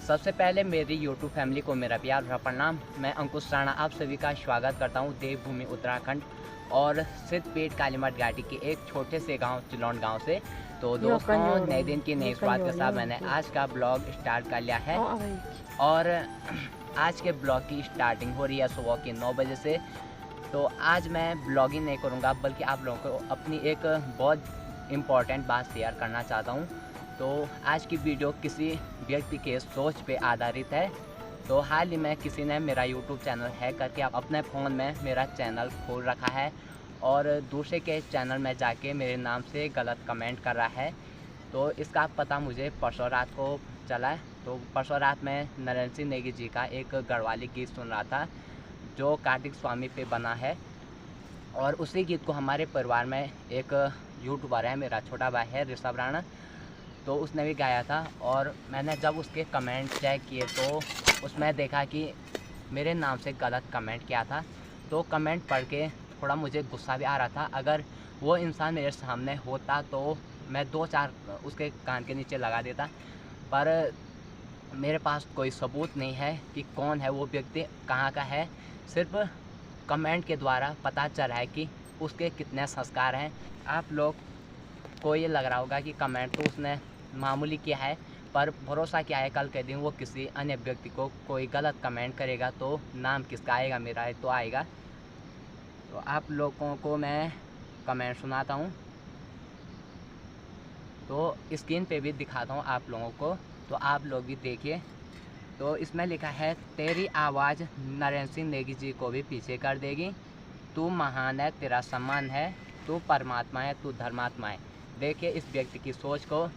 सबसे पहले मेरी यूट्यूब फैमिली को मेरा प्यार भरा प्रणाम। मैं अंकुश राणा आप सभी का स्वागत करता हूं देवभूमि उत्तराखंड और सिद्धपीठ कालीमठ घाटी के एक छोटे से गांव चिलौंड गांव से। तो दोस्तों, नए दिन की नई शुरुआत के साथ मैंने आज का ब्लॉग स्टार्ट कर लिया है और आज के ब्लॉग की स्टार्टिंग हो रही है सुबह की 9 बजे से। तो आज मैं ब्लॉगिंग नहीं करूँगा बल्कि आप लोगों को अपनी एक बहुत इम्पॉर्टेंट बात शेयर करना चाहता हूँ। तो आज की वीडियो किसी व्यक्ति के सोच पे आधारित है। तो हाल ही में किसी ने मेरा यूट्यूब चैनल हैक करके अपने फ़ोन में मेरा चैनल खोल रखा है और दूसरे के चैनल में जाके मेरे नाम से गलत कमेंट कर रहा है। तो इसका पता मुझे परसों रात को चला है। तो परसों रात में नरेंद्र सिंह नेगी जी का एक गढ़वाली गीत सुन रहा था जो कार्तिक स्वामी पे बना है और उसी गीत को हमारे परिवार में एक यूट्यूबर है, मेरा छोटा भाई है ऋषभ राणा, तो उसने भी गाया था। और मैंने जब उसके कमेंट चेक किए तो उसमें देखा कि मेरे नाम से गलत कमेंट किया था। तो कमेंट पढ़ के थोड़ा मुझे गुस्सा भी आ रहा था। अगर वो इंसान मेरे सामने होता तो मैं 2-4 उसके कान के नीचे लगा देता, पर मेरे पास कोई सबूत नहीं है कि कौन है वो व्यक्ति, कहाँ का है। सिर्फ कमेंट के द्वारा पता चल रहा है कि उसके कितने संस्कार हैं। आप लोग को ये लग रहा होगा कि कमेंट तो उसने मामूली किया है, पर भरोसा क्या है कल के दिन वो किसी अन्य व्यक्ति को कोई गलत कमेंट करेगा तो नाम किसका आएगा, मेरा तो आएगा। तो आप लोगों को मैं कमेंट सुनाता हूँ, तो स्क्रीन पे भी दिखाता हूँ आप लोगों को, तो आप लोग भी देखिए। तो इसमें लिखा है, तेरी आवाज़ नरेंद्र सिंह नेगी जी को भी पीछे कर देगी। तू महान है, तेरा सम्मान है, तू परमात्मा है, तू धर्मात्मा है। देखिए इस व्यक्ति की सोच को,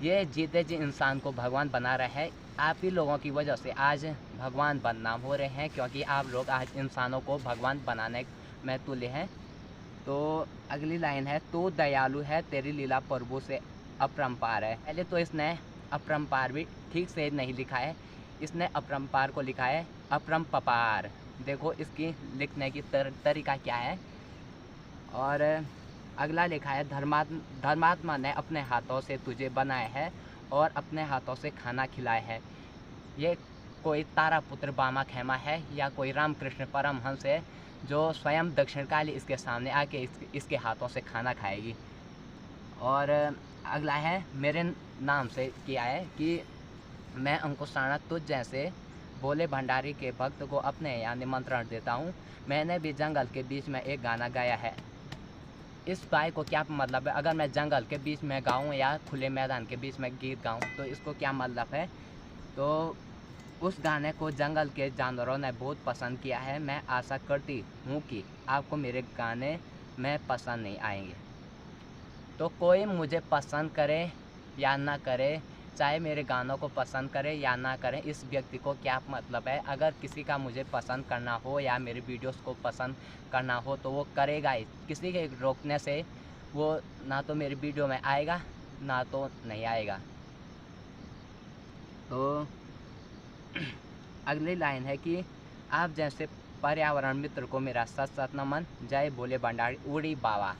ये जीते जी इंसान को भगवान बना रहा है। आप ही लोगों की वजह से आज भगवान बदनाम हो रहे हैं, क्योंकि आप लोग आज इंसानों को भगवान बनाने में तुले हैं। तो अगली लाइन है, तू दयालु है, तेरी लीला प्रभु से अपरंपार है। पहले तो इसने अपरंपार भी ठीक से नहीं लिखा है, इसने अपरंपार को लिखा है अपरंपार। देखो इसकी लिखने की तरीका क्या है। और अगला लिखा है, धर्मात्मा ने अपने हाथों से तुझे बनाया है और अपने हाथों से खाना खिलाया है। ये कोई तारापुत्र बामा खेमा है या कोई रामकृष्ण परमहंस है जो स्वयं दक्षिण काली इसके सामने आके इसके हाथों से खाना खाएगी। और अगला है, मेरे नाम से किया है कि मैं अंकुश राणा तुझ जैसे भोले भंडारी के भक्त को अपने यहाँ निमंत्रण देता हूँ। मैंने भी जंगल के बीच में एक गाना गाया है। इस बाई को क्या मतलब है? अगर मैं जंगल के बीच में गाऊँ या खुले मैदान के बीच में गीत गाऊँ तो इसको क्या मतलब है? तो उस गाने को जंगल के जानवरों ने बहुत पसंद किया है। मैं आशा करती हूँ कि आपको मेरे गाने में पसंद नहीं आएंगे। तो कोई मुझे पसंद करे या ना करे, चाहे मेरे गानों को पसंद करे या ना करें, इस व्यक्ति को क्या मतलब है? अगर किसी का मुझे पसंद करना हो या मेरे वीडियोस को पसंद करना हो तो वो करेगा ही। किसी के रोकने से वो ना तो मेरी वीडियो में आएगा ना तो नहीं आएगा। तो अगली लाइन है कि आप जैसे पर्यावरण मित्र को मेरा सत सत नमन, जय भोले भंडारी उड़ी बाबा।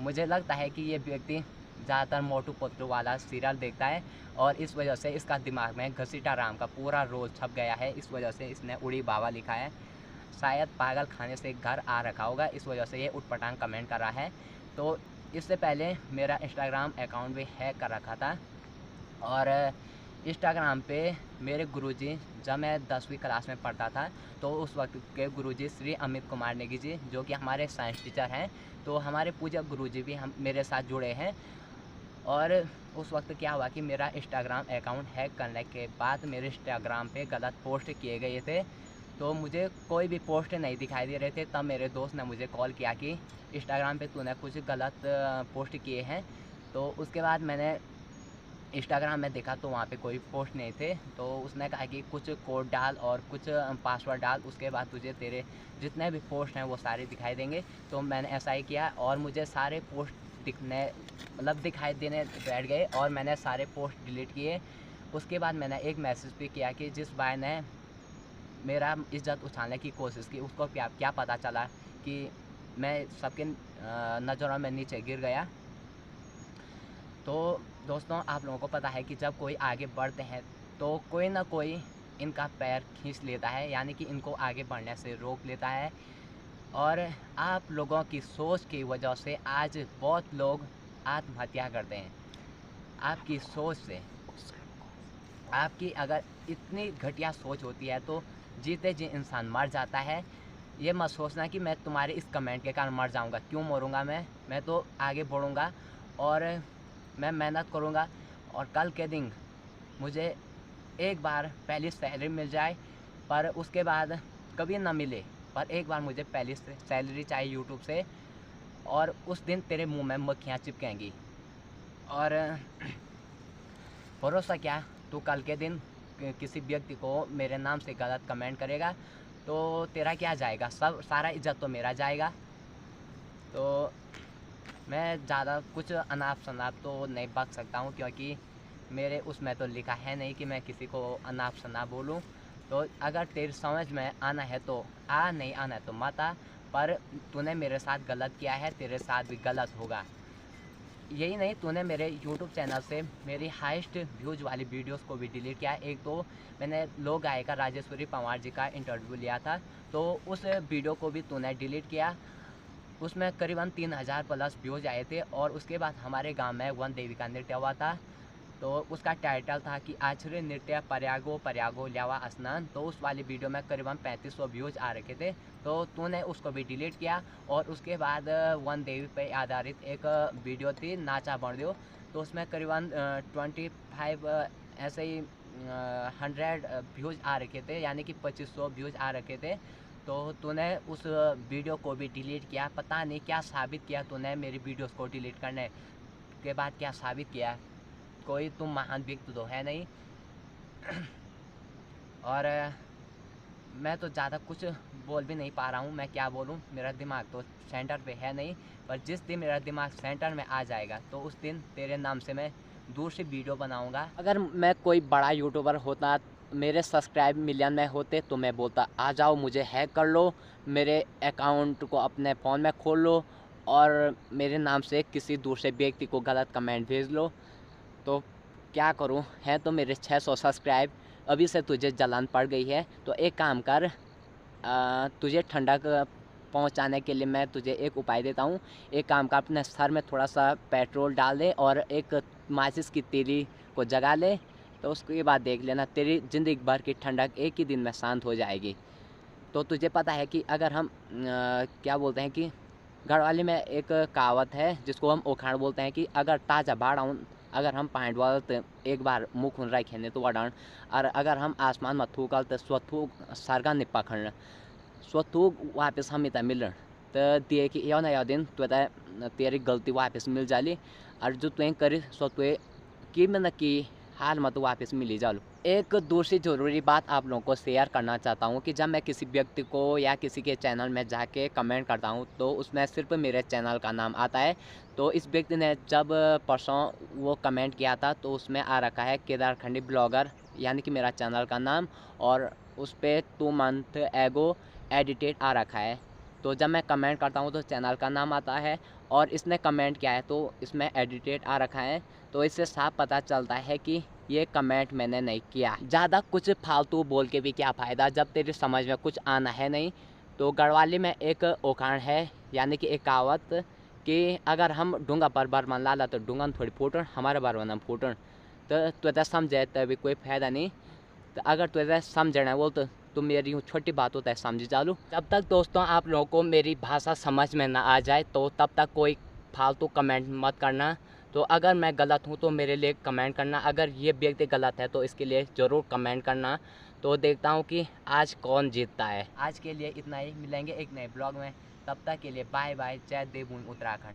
मुझे लगता है कि ये व्यक्ति ज़्यादातर मोटू पतलू वाला सीरियल देखता है और इस वजह से इसका दिमाग में घसीटा राम का पूरा रोल छप गया है। इस वजह से इसने उड़ी बाबा लिखा है। शायद पागल खाने से घर आ रखा होगा, इस वजह से ये उटपटांग कमेंट कर रहा है। तो इससे पहले मेरा इंस्टाग्राम अकाउंट भी हैक कर रखा था और इंस्टाग्राम पे मेरे गुरुजी, जब मैं 10वीं क्लास में पढ़ता था तो उस वक्त के गुरुजी श्री अमित कुमार नेगी जी, जो कि हमारे साइंस टीचर हैं, तो हमारे पूजक गुरुजी भी हम मेरे साथ जुड़े हैं। और उस वक्त क्या हुआ कि मेरा इंस्टाग्राम अकाउंट हैक करने के बाद मेरे इंस्टाग्राम पे गलत पोस्ट किए गए थे, तो मुझे कोई भी पोस्ट नहीं दिखाई दे रहे थे। तब मेरे दोस्त ने मुझे कॉल किया कि इंस्टाग्राम पे तूने कुछ गलत पोस्ट किए हैं। तो उसके बाद मैंने इंस्टाग्राम में देखा तो वहाँ पे कोई पोस्ट नहीं थे। तो उसने कहा कि कुछ कोड डाल और कुछ पासवर्ड डाल, उसके बाद तुझे तेरे जितने भी पोस्ट हैं वो सारे दिखाई देंगे। तो मैंने ऐसा ही किया और मुझे सारे पोस्ट दिखाई देने बैठ गए और मैंने सारे पोस्ट डिलीट किए। उसके बाद मैंने एक मैसेज भी किया कि जिस भाई ने मेरा इज्जत उछालने की कोशिश की उसको क्या पता चला कि मैं सबके नज़रों में नीचे गिर गया। तो दोस्तों, आप लोगों को पता है कि जब कोई आगे बढ़ते हैं तो कोई ना कोई इनका पैर खींच लेता है, यानी कि इनको आगे बढ़ने से रोक लेता है। और आप लोगों की सोच की वजह से आज बहुत लोग आत्महत्या करते हैं। आपकी सोच से, आपकी अगर इतनी घटिया सोच होती है तो जीते जी इंसान मर जाता है। ये मत सोचना कि मैं तुम्हारे इस कमेंट के कारण मर जाऊंगा। क्यों मरूंगा मैं तो आगे बढ़ूंगा और मैं मेहनत करूंगा। और कल के दिन मुझे एक बार पहली सैलरी मिल जाए, पर उसके बाद कभी ना मिले, पर एक बार मुझे पहली सैलरी चाहिए यूट्यूब से, और उस दिन तेरे मुंह में मक्खियाँ चिपकेंगी। और भरोसा क्या, तू कल के दिन किसी व्यक्ति को मेरे नाम से गलत कमेंट करेगा तो तेरा क्या जाएगा, सब सारा इज्जत तो मेरा जाएगा। तो मैं ज़्यादा कुछ अनाप शनाप तो नहीं बक सकता हूँ, क्योंकि मेरे उसमें तो लिखा है नहीं कि मैं किसी को अनाप शनाप बोलूँ। तो अगर तेरी समझ में आना है तो आ, नहीं आना है तो मत आ, पर तूने मेरे साथ गलत किया है, तेरे साथ भी गलत होगा। यही नहीं, तूने मेरे YouTube चैनल से मेरी हाईएस्ट व्यूज़ वाली वीडियोस को भी डिलीट किया। एक तो मैंने लोक गायिका राजेश्वरी पंवार जी का इंटरव्यू लिया था, तो उस वीडियो को भी तूने डिलीट किया। उसमें करीबन 3000 प्लस व्यूज़ आए थे। और उसके बाद हमारे गांव में वन देवी का नृत्य हुआ था, तो उसका टाइटल था कि आश्चर्य नृत्य पर्यागो पर्यागो ल्यावा स्नान। तो उस वाली वीडियो में करीबन 3500 व्यूज़ आ रखे थे, तो तूने उसको भी डिलीट किया। और उसके बाद वन देवी पे आधारित एक वीडियो थी नाचा बन दो, तो उसमें करीबन 25 ऐसे ही 100 व्यूज़ आ रखे थे, यानी कि 2500 व्यूज़ आ रखे थे। तो तूने उस वीडियो को भी डिलीट किया। पता नहीं क्या साबित किया तूने मेरी वीडियोस को डिलीट करने के बाद, क्या साबित किया। कोई तुम महान व्यक्ति तो है नहीं। और मैं तो ज़्यादा कुछ बोल भी नहीं पा रहा हूँ, मैं क्या बोलूँ, मेरा दिमाग तो सेंटर पे है नहीं। पर जिस दिन मेरा दिमाग सेंटर में आ जाएगा तो उस दिन तेरे नाम से मैं दूसरी वीडियो बनाऊँगा। अगर मैं कोई बड़ा यूट्यूबर होता, मेरे सब्सक्राइब मिलियन में होते, तो मैं बोलता आ जाओ मुझे हैक कर लो, मेरे अकाउंट को अपने फ़ोन में खोल लो और मेरे नाम से किसी दूसरे व्यक्ति को गलत कमेंट भेज लो। तो क्या करूं, है तो मेरे 600 सब्सक्राइब। अभी से तुझे जलन पड़ गई है तो एक काम कर, तुझे ठंडक पहुंचाने के लिए मैं तुझे एक उपाय देता हूं। एक काम कर, अपने सर में थोड़ा सा पेट्रोल डाल दे और एक माचिस की तीली को जगा ले, तो उसके बाद देख लेना तेरी ज़िंदगी भर की ठंडक एक ही दिन में शांत हो जाएगी। तो तुझे पता है कि अगर हम क्या बोलते हैं कि घरवाली में एक कहावत है जिसको हम ओखाण बोलते हैं कि अगर ताज़ा बाढ़ आऊँ, अगर हम पानी वालते एक बार मुँह खुन रखे तो वडाण, और अगर हम आसमान में थूकल तो स्वथूक सरगा निपा खण, स्वथूक वापस हम इतना मिलन। तो दिए कि यो ना यो दिन तो तेरी गलती वापस मिल जाली, और जो तुम करी सो तुए कि में न कि हाल में तो वापस मिल ही जालू। एक दूसरी ज़रूरी बात आप लोगों को शेयर करना चाहता हूँ कि जब मैं किसी व्यक्ति को या किसी के चैनल में जाके कमेंट करता हूँ तो उसमें सिर्फ मेरे चैनल का नाम आता है। तो इस व्यक्ति ने जब परसों वो कमेंट किया था तो उसमें आ रखा है केदारखंडी ब्लॉगर, यानी कि मेरा चैनल का नाम, और उस पर 2 मंथ एगो एडिटेड आ रखा है। तो जब मैं कमेंट करता हूँ तो चैनल का नाम आता है, और इसने कमेंट किया है तो इसमें एडिटेड आ रखा है। तो इससे साफ पता चलता है कि ये कमेंट मैंने नहीं किया। ज़्यादा कुछ फालतू बोल के भी क्या फ़ायदा जब तेरी समझ में कुछ आना है नहीं। तो गढ़वाली में एक ओखाण है, यानी कि एक कहावत कि अगर हम डूंगा पर बार मान लाला तो डूंगा थोड़ी फूटन, हमारे बार वन फूटन। तो तुझे समझे तभी कोई फ़ायदा नहीं। तो अगर तुझे समझना है वो तो मेरी यूँ छोटी बात होता है समझ चालू। जब तक दोस्तों आप लोगों को मेरी भाषा समझ में ना आ जाए तो तब तक कोई फालतू कमेंट मत करना। तो अगर मैं गलत हूँ तो मेरे लिए कमेंट करना, अगर ये व्यक्ति गलत है तो इसके लिए ज़रूर कमेंट करना। तो देखता हूँ कि आज कौन जीतता है। आज के लिए इतना ही, मिलेंगे एक नए ब्लॉग में, तब तक के लिए बाय बाय। जय देवभूमि उत्तराखंड।